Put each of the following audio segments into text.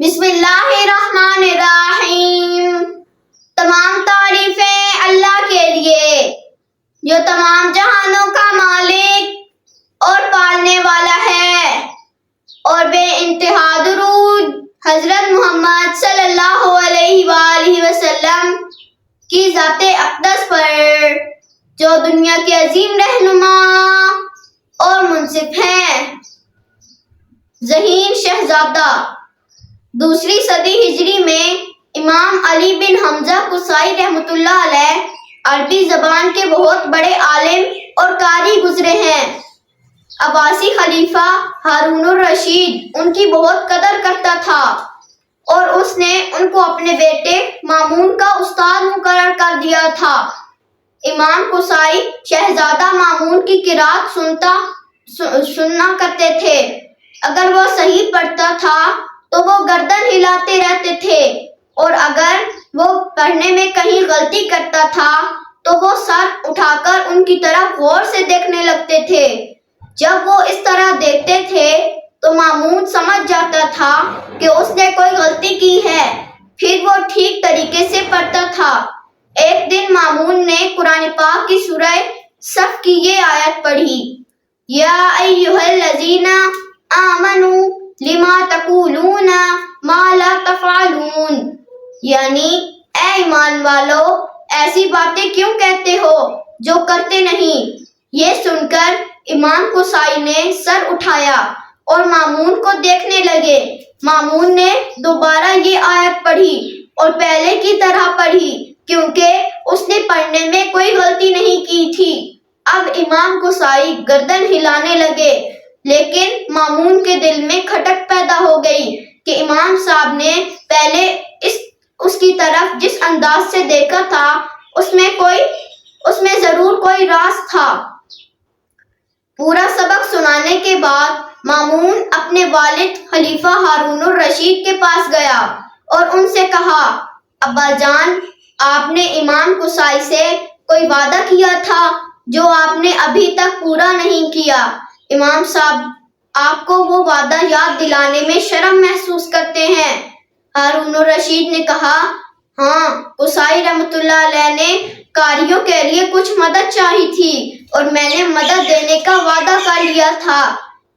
بسم اللہ الرحمن الرحیم۔ تمام تعریفیں اللہ کے لیے جو تمام جہانوں کا مالک اور پالنے والا ہے، اور بے انتہا درود حضرت محمد صلی اللہ علیہ وآلہ وسلم کی ذات اقدس پر، جو دنیا کے عظیم رہنما اور منصف ہیں۔ ذہین شہزادہ دوسری صدی ہجری میں امام علی بن حمزہ قصائی رحمۃ اللہ علیہ عربی زبان کے بہت بڑے عالم اور قاری گزرے ہیں۔ عباسی خلیفہ ہارون الرشید ان کی بہت قدر کرتا تھا اور اس نے ان کو اپنے بیٹے مامون کا استاد مقرر کر دیا تھا۔ امام قصائی شہزادہ مامون کی قرات سننا کرتے تھے۔ اگر وہ صحیح پڑھتا تھا تو وہ گردن ہلاتے رہتے تھے، اور اگر وہ پڑھنے میں کہیں غلطی کرتا تھا تو وہ سر اٹھا کر ان کی طرف غور سے دیکھنے لگتے تھے۔ جب وہ اس طرح دیکھتے تھے تو مامون سمجھ جاتا تھا کہ اس نے کوئی غلطی کی ہے، پھر وہ ٹھیک طریقے سے پڑھتا تھا۔ ایک دن مامون نے قرآن پاک کی سورہ صف کی یہ آیت پڑھی، یا ایھا الذین آمنوا لما تقولون ما لا تفعلون، یعنی اے ایمان والو، ایسی باتیں کیوں کہتے ہو جو کرتے نہیں۔ یہ سن کر امام قصائی نے سر اٹھایا اور مامون کو دیکھنے لگے۔ مامون نے دوبارہ یہ آیت پڑھی اور پہلے کی طرح پڑھی، کیونکہ اس نے پڑھنے میں کوئی غلطی نہیں کی تھی۔ اب امام قصائی گردن ہلانے لگے، لیکن مامون کے دل میں کھٹک پیدا ہو گئی کہ امام صاحب نے پہلے اس کی طرف جس انداز سے دیکھا تھا اس میں ضرور کوئی راز تھا۔ پورا سبق سنانے کے بعد مامون اپنے والد خلیفہ ہارون الرشید کے پاس گیا اور ان سے کہا، ابا جان، آپ نے امام قصائی سے کوئی وعدہ کیا تھا جو آپ نے ابھی تک پورا نہیں کیا۔ امام صاحب آپ کو وہ وعدہ یاد دلانے میں شرم محسوس کرتے ہیں۔ ہارون الرشید نے کہا، ہاں، قصائی رحمۃ اللہ علیہ نے قاریوں کے لیے کچھ مدد چاہی تھی اور میں نے مدد دینے کا وعدہ کر لیا تھا۔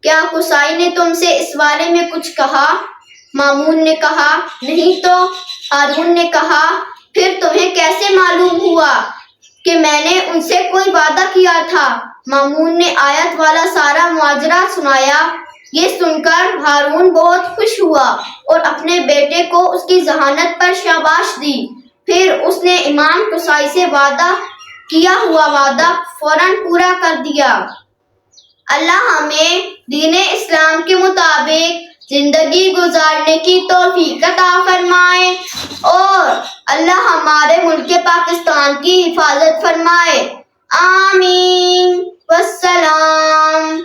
کیا قصائی نے تم سے اس بارے میں کچھ کہا؟ مامون نے کہا، نہیں تو۔ ہارون نے کہا، پھر تمہیں کیسے معلوم ہوا کہ میں نے ان سے کوئی وعدہ کیا تھا؟ مامون نے آیت والا سارا ماجرا سنایا۔ یہ سن کر ہارون بہت خوش ہوا اور اپنے بیٹے کو اس کی ذہانت پر شاباش دی۔ پھر اس نے امام قصائی سے وعدہ کیا ہوا وعدہ فوراً پورا کر دیا۔ اللہ ہمیں دین اسلام کے مطابق زندگی گزارنے کی توفیق عطا فرمائے، اور اللہ ہمارے ملک پاکستان کی حفاظت فرمائے۔ آمین۔ والسلام۔